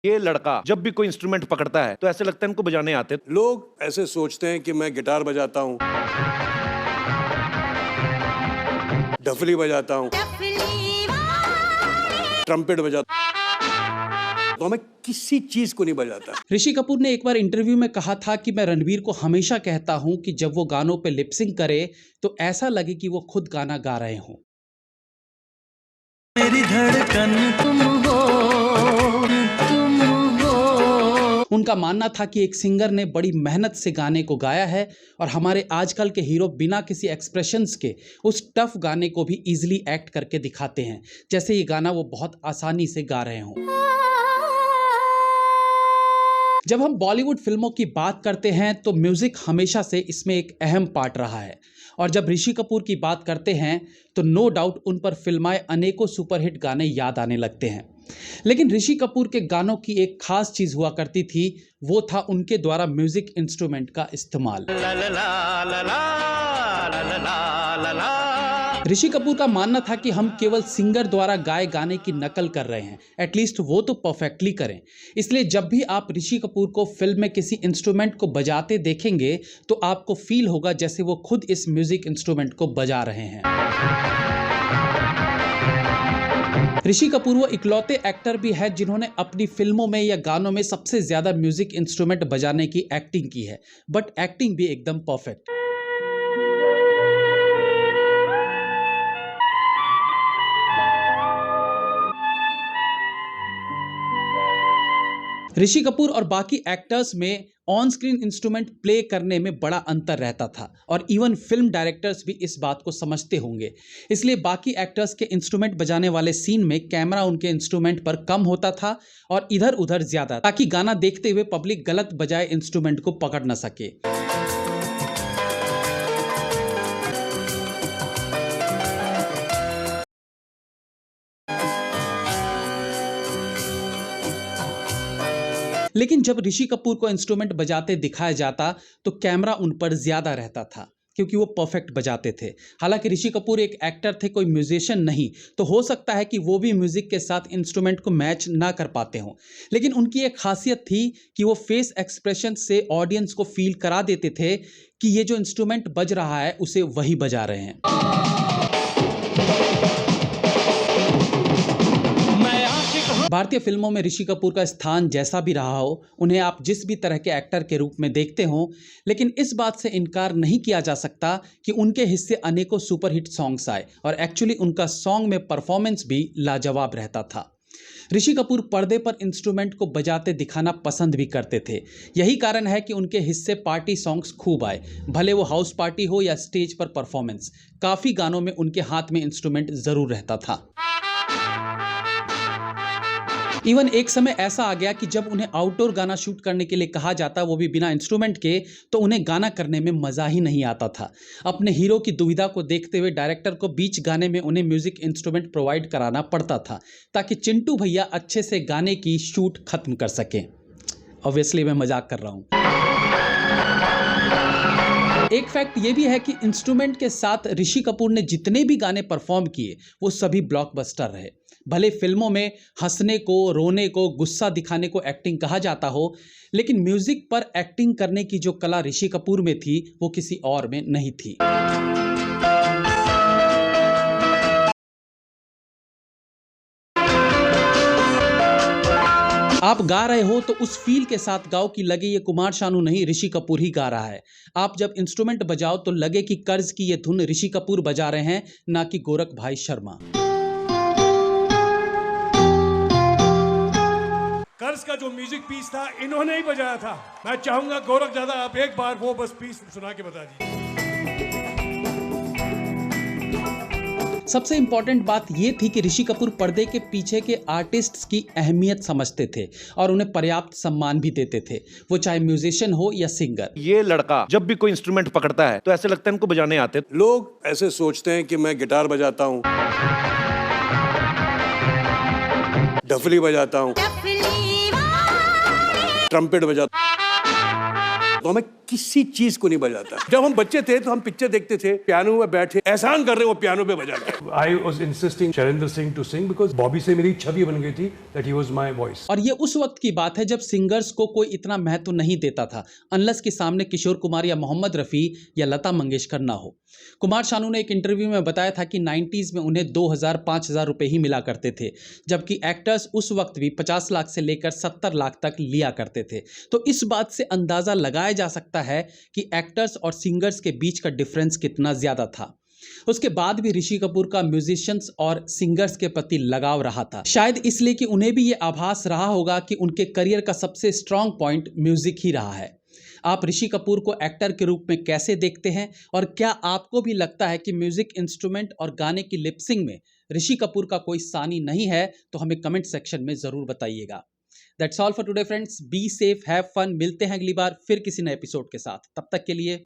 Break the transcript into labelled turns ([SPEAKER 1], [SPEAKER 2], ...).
[SPEAKER 1] ये लड़का जब भी कोई इंस्ट्रूमेंट पकड़ता है तो ऐसे लगता है इनको बजाने आते।
[SPEAKER 2] लोग ऐसे सोचते हैं कि मैं गिटार बजाता हूँ, डफली बजाता हूँ, ट्रम्पेट बजाता हूँ, तो मैं किसी चीज को नहीं बजाता।
[SPEAKER 3] ऋषि कपूर ने एक बार इंटरव्यू में कहा था कि मैं रणवीर को हमेशा कहता हूं कि जब वो गानों पे लिपसिंग करे तो ऐसा लगे कि वो खुद गाना गा रहे हों।
[SPEAKER 4] मेरी धड़कन तुम हो, तुम हो।
[SPEAKER 3] उनका मानना था कि एक सिंगर ने बड़ी मेहनत से गाने को गाया है और हमारे आजकल के हीरो बिना किसी एक्सप्रेशंस के उस टफ गाने को भी इजीली एक्ट करके दिखाते हैं, जैसे ये गाना वो बहुत आसानी से गा रहे हों। जब हम बॉलीवुड फिल्मों की बात करते हैं तो म्यूजिक हमेशा से इसमें एक अहम पार्ट रहा है, और जब ऋषि कपूर की बात करते हैं तो नो डाउट उन पर फिल्माए अनेकों सुपरहिट गाने याद आने लगते हैं। लेकिन ऋषि कपूर के गानों की एक खास चीज हुआ करती थी, वो था उनके द्वारा म्यूजिक इंस्ट्रूमेंट का इस्तेमाल। ऋषि कपूर का मानना था कि हम केवल सिंगर द्वारा गाए गाने की नकल कर रहे हैं, एटलीस्ट वो तो परफेक्टली करें। इसलिए जब भी आप ऋषि कपूर को फिल्म में किसी इंस्ट्रूमेंट को बजाते देखेंगे तो आपको फील होगा जैसे वो खुद इस म्यूजिक इंस्ट्रूमेंट को बजा रहे हैं। ऋषि कपूर वो इकलौते एक्टर भी है जिन्होंने अपनी फिल्मों में या गानों में सबसे ज्यादा म्यूजिक इंस्ट्रूमेंट बजाने की एक्टिंग की है, बट एक्टिंग भी एकदम परफेक्ट। ऋषि कपूर और बाकी एक्टर्स में ऑन स्क्रीन इंस्ट्रूमेंट प्ले करने में बड़ा अंतर रहता था, और इवन फिल्म डायरेक्टर्स भी इस बात को समझते होंगे। इसलिए बाकी एक्टर्स के इंस्ट्रूमेंट बजाने वाले सीन में कैमरा उनके इंस्ट्रूमेंट पर कम होता था और इधर उधर ज्यादा, ताकि गाना देखते हुए पब्लिक गलत बजाए इंस्ट्रूमेंट को पकड़ न सके। लेकिन जब ऋषि कपूर को इंस्ट्रूमेंट बजाते दिखाया जाता तो कैमरा उन पर ज्यादा रहता था, क्योंकि वो परफेक्ट बजाते थे। हालांकि ऋषि कपूर एक एक्टर थे, कोई म्यूजिशियन नहीं, तो हो सकता है कि वो भी म्यूजिक के साथ इंस्ट्रूमेंट को मैच ना कर पाते हों, लेकिन उनकी एक खासियत थी कि वो फेस एक्सप्रेशन से ऑडियंस को फील करा देते थे कि ये जो इंस्ट्रूमेंट बज रहा है उसे वही बजा रहे हैं। भारतीय फिल्मों में ऋषि कपूर का स्थान जैसा भी रहा हो, उन्हें आप जिस भी तरह के एक्टर के रूप में देखते हो, लेकिन इस बात से इनकार नहीं किया जा सकता कि उनके हिस्से अनेकों सुपरहिट सॉन्ग्स आए, और एक्चुअली उनका सॉन्ग में परफॉर्मेंस भी लाजवाब रहता था। ऋषि कपूर पर्दे पर इंस्ट्रूमेंट को बजाते दिखाना पसंद भी करते थे। यही कारण है कि उनके हिस्से पार्टी सॉन्ग्स खूब आए, भले वो हाउस पार्टी हो या स्टेज पर परफॉर्मेंस। काफ़ी गानों में उनके हाथ में इंस्ट्रूमेंट ज़रूर रहता था। इवन एक समय ऐसा आ गया कि जब उन्हें आउटडोर गाना शूट करने के लिए कहा जाता, वो भी बिना इंस्ट्रूमेंट के, तो उन्हें गाना करने में मज़ा ही नहीं आता था। अपने हीरो की दुविधा को देखते हुए डायरेक्टर को बीच गाने में उन्हें म्यूजिक इंस्ट्रूमेंट प्रोवाइड कराना पड़ता था, ताकि चिंटू भैया अच्छे से गाने की शूट खत्म कर सकें। ऑब्वियसली मैं मजाक कर रहा हूँ। एक फैक्ट ये भी है कि इंस्ट्रूमेंट के साथ ऋषि कपूर ने जितने भी गाने परफॉर्म किए वो सभी ब्लॉकबस्टर रहे। भले फिल्मों में हंसने को, रोने को, गुस्सा दिखाने को एक्टिंग कहा जाता हो, लेकिन म्यूजिक पर एक्टिंग करने की जो कला ऋषि कपूर में थी वो किसी और में नहीं थी। आप गा रहे हो तो उस फील के साथ गाओ कि लगे ये कुमार शानू नहीं, ऋषि कपूर ही गा रहा है। आप जब इंस्ट्रूमेंट बजाओ तो लगे कि कर्ज की ये धुन ऋषि कपूर बजा रहे हैं, ना कि गोरख भाई शर्मा।
[SPEAKER 2] कर्ज का जो म्यूजिक पीस था इन्होंने ही बजाया था। मैं चाहूंगा गोरख दादा आप एक बार वो बस पीस सुना के बता दीजिए।
[SPEAKER 3] सबसे इंपॉर्टेंट बात यह थी कि ऋषि कपूर पर्दे के पीछे के आर्टिस्ट्स की अहमियत समझते थे और उन्हें पर्याप्त सम्मान भी देते थे, वो चाहे म्यूजिशियन हो या सिंगर।
[SPEAKER 1] ये लड़का जब भी कोई इंस्ट्रूमेंट पकड़ता है तो ऐसे लगता है इनको बजाने आते।
[SPEAKER 2] लोग ऐसे सोचते हैं कि मैं गिटार बजाता हूँ, डफली बजाता हूँ, ट्रम्पेट बजाता हूँ, तो मैं किसी चीज को नहीं बजाता। जब हम बच्चे थे तो हम पिक्चर देखते थे, पियानो में बैठे एहसान कर रहे वो पियानो पे बजा के। I was insisting Shailendra Singh to sing because Bobby से मेरी छवि बन गई थी that he was my voice।
[SPEAKER 3] और ये उस वक्त की बात है जब सिंगर्स को कोई इतना महत्व नहीं देता था, अनलेस के सामने किशोर कुमार या मोहम्मद रफ़ी या लता मंगेशकर ना हो। कुमार शानू ने एक इंटरव्यू में बताया था कि 90s में उन्हें 2000-5000 रुपए ही मिला करते थे, जबकि एक्टर्स उस वक्त भी 50 लाख से लेकर 70 लाख तक लिया करते थे। तो इस बात से अंदाज़ा लगाया जा सकता है कि एक्टर्स और सिंगर्स के बीच का डिफरेंस कितना ज़्यादा था। उसके बाद भी ऋषि कपूर का म्यूजिशियंस और सिंगर्स के प्रति लगाव रहा था, शायद इसलिए कि उन्हें भी ये आभास रहा होगा कि उनके करियर का सबसे स्ट्रॉन्ग पॉइंट म्यूजिक ही रहा है। आप ऋषि कपूर को एक्टर के रूप में कैसे देखते हैं, और क्या आपको भी लगता है कि म्यूजिक इंस्ट्रूमेंट और गाने की लिपसिंग में ऋषि कपूर का कोई सानी नहीं है? तो हमें कमेंट सेक्शन में ज़रूर बताइएगा। That's all for today friends, be safe, have fun. मिलते हैं अगली बार फिर किसी नए एपिसोड के साथ, तब तक के लिए